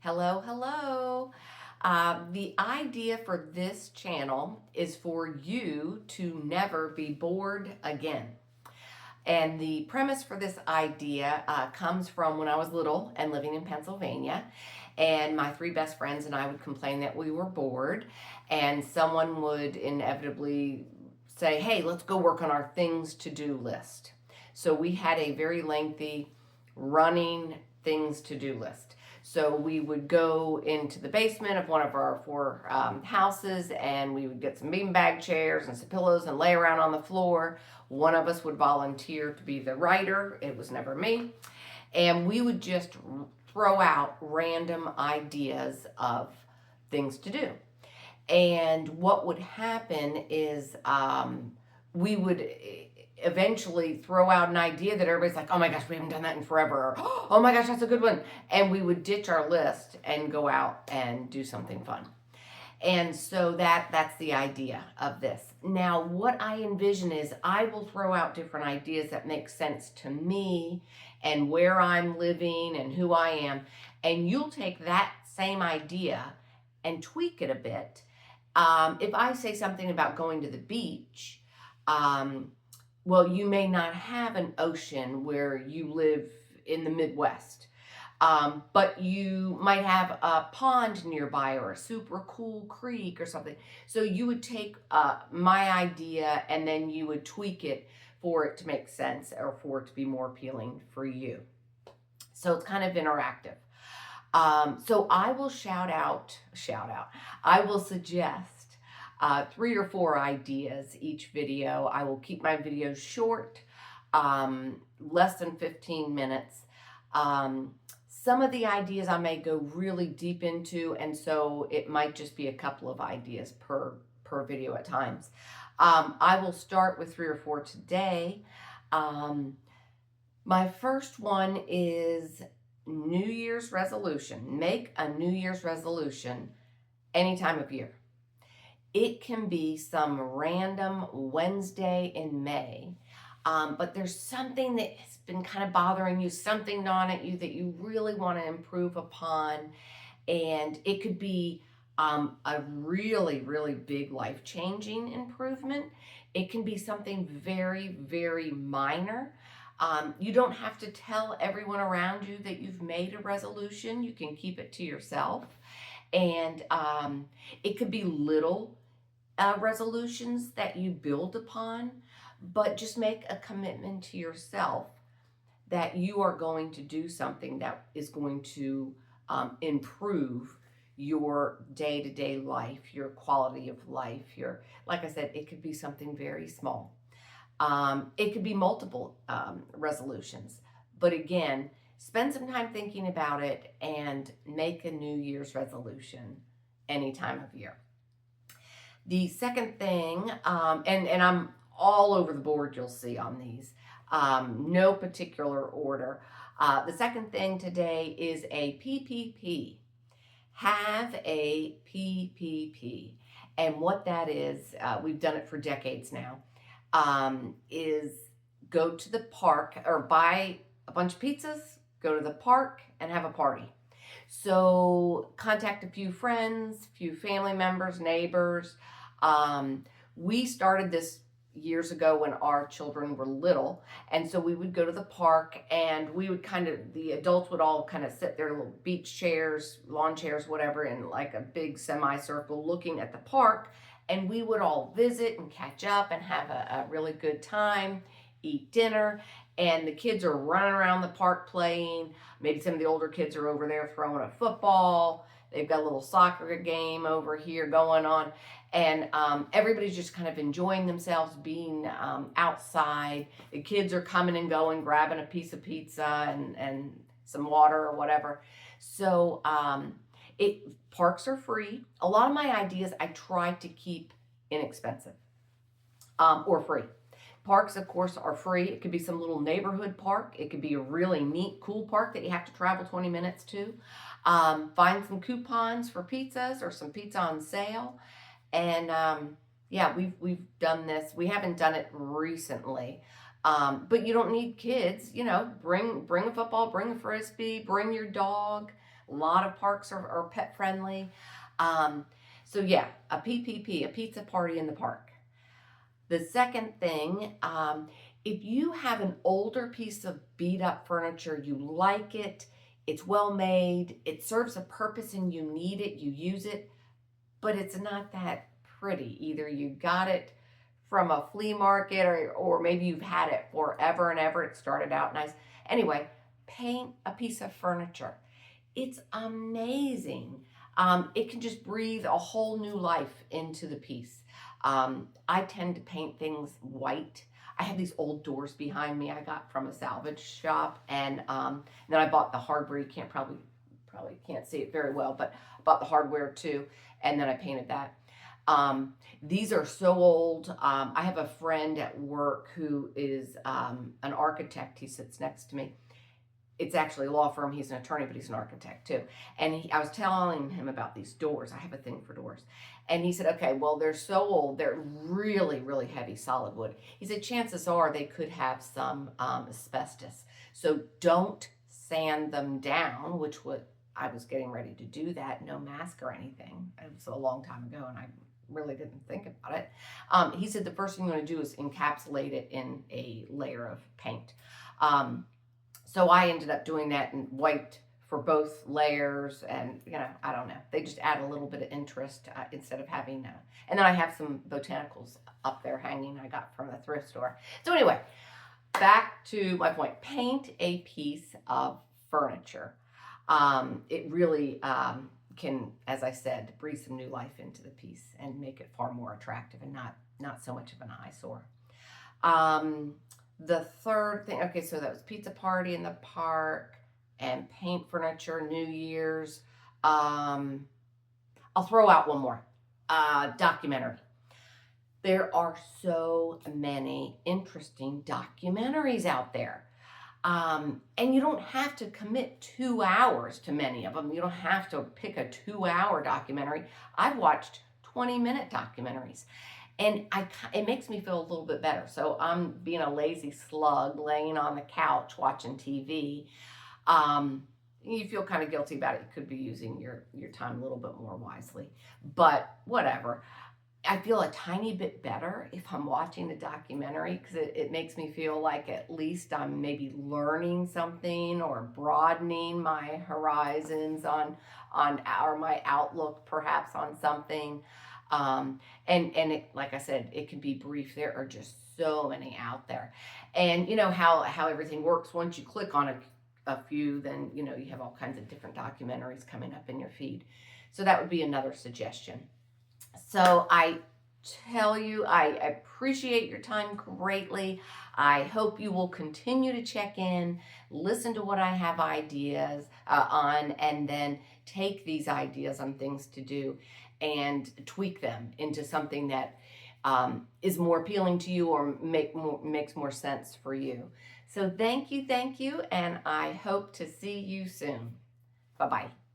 Hello, hello. The idea for this channel is for you to never be bored again. And the premise for this idea comes from when I was little and living in Pennsylvania. And my three best friends and I would complain that we were bored. And someone would inevitably say, hey, let's go work on our things to do list. So we had a very lengthy running things to do list. So we would go into the basement of one of our four houses, and we would get some beanbag chairs and some pillows and lay around on the floor. One of us would volunteer to be the writer. It was never me. And we would just throw out random ideas of things to do. And what would happen is we would eventually throw out an idea that everybody's like, oh my gosh, we haven't done that in forever. Or, oh my gosh, that's a good one. And we would ditch our list and go out and do something fun. And so that's the idea of this. Now, what I envision is I will throw out different ideas that make sense to me and where I'm living and who I am. And you'll take that same idea and tweak it a bit. If I say something about going to the beach, well, you may not have an ocean where you live in the Midwest, but you might have a pond nearby or a super cool creek or something. So you would take my idea and then you would tweak it for it to make sense or for it to be more appealing for you. So it's kind of interactive. So I will shout out, I will suggest 3 or 4 ideas each video. I will keep my videos short, less than 15 minutes. Some of the ideas I may go really deep into, and so it might just be a couple of ideas per video at times. I will start with 3 or 4 today. My first one is New Year's resolution. Make a New Year's resolution any time of year. It can be some random Wednesday in May, but there's something that has been kind of bothering you, something gnawing at you that you really want to improve upon. And it could be a really, really big life-changing improvement. It can be something very, very minor. You don't have to tell everyone around you that you've made a resolution. You can keep it to yourself. And it could be little resolutions that you build upon, but just make a commitment to yourself that you are going to do something that is going to improve your day-to-day life, your quality of life, like I said, it could be something very small. It could be multiple resolutions, but again, spend some time thinking about it and make a New Year's resolution any time of year. The second thing, and I'm all over the board, you'll see on these, no particular order. The second thing today is a PPP. Have a PPP. And what that is, we've done it for decades now, is go to the park or buy a bunch of pizzas, go to the park and have a party. So contact a few friends, few family members, neighbors. We started this years ago when our children were little, and so we would go to the park and we would the adults would all kind of sit there in little beach chairs, lawn chairs, whatever, in like a big semicircle looking at the park, and we would all visit and catch up and have a really good time, eat dinner, and the kids are running around the park playing. Maybe some of the older kids are over there throwing a football. They've got a little soccer game over here going on. And everybody's just kind of enjoying themselves being outside. The kids are coming and going, grabbing a piece of pizza and some water or whatever. So parks are free. A lot of my ideas I try to keep inexpensive or free. Parks, of course, are free. It could be some little neighborhood park. It could be a really neat, cool park that you have to travel 20 minutes to. Find some coupons for pizzas or some pizza on sale. And yeah, we've done this. We haven't done it recently, but you don't need kids. You know, bring a football, bring a frisbee, bring your dog, A lot of parks are pet friendly. So yeah, a PPP, a pizza party in the park. The second thing, if you have an older piece of beat up furniture, you like it, it's well made, it serves a purpose and you need it, you use it, but it's not that pretty. Either you got it from a flea market or maybe you've had it forever and ever. It started out nice. Anyway, paint a piece of furniture. It's amazing. It can just breathe a whole new life into the piece. I tend to paint things white. I have these old doors behind me I got from a salvage shop, and then I bought the hardware. You can't probably can't see it very well, but I bought the hardware too, and then I painted that. These are so old. I have a friend at work who is an architect. He sits next to me. It's actually a law firm. He's an attorney, but he's an architect too. And I was telling him about these doors. I have a thing for doors. And he said, okay, well, they're so old. They're really, really heavy solid wood. He said, chances are they could have some asbestos. So don't sand them down, which I was getting ready to do that. No mask or anything. It was a long time ago, and I really didn't think about it. He said the first thing you want to do is encapsulate it in a layer of paint. So I ended up doing that in white for both layers, and I don't know. They just add a little bit of interest instead of having. And then I have some botanicals up there hanging I got from the thrift store. So anyway, back to my point. Paint a piece of furniture. It really can, as I said, breathe some new life into the piece and make it far more attractive and not so much of an eyesore. The third thing, okay, so that was pizza party in the park and paint furniture, New Year's. I'll throw out one more, documentary. There are so many interesting documentaries out there. And you don't have to commit 2 hours to many of them. You don't have to pick a 2-hour documentary. I've watched 20-minute documentaries. And it makes me feel a little bit better. So I'm being a lazy slug laying on the couch watching TV. You feel kind of guilty about it. You could be using your time a little bit more wisely. But whatever. I feel a tiny bit better if I'm watching the documentary because it makes me feel like at least I'm maybe learning something or broadening my horizons on or my outlook perhaps on something. And it, like I said, it can be brief. There are just so many out there. And you know how everything works. Once you click on a few, then you have all kinds of different documentaries coming up in your feed. So that would be another suggestion. So I tell you, I appreciate your time greatly. I hope you will continue to check in, listen to what I have ideas on, and then take these ideas on things to do and tweak them into something that is more appealing to you or makes more sense for you. So thank you, and I hope to see you soon. Bye-bye.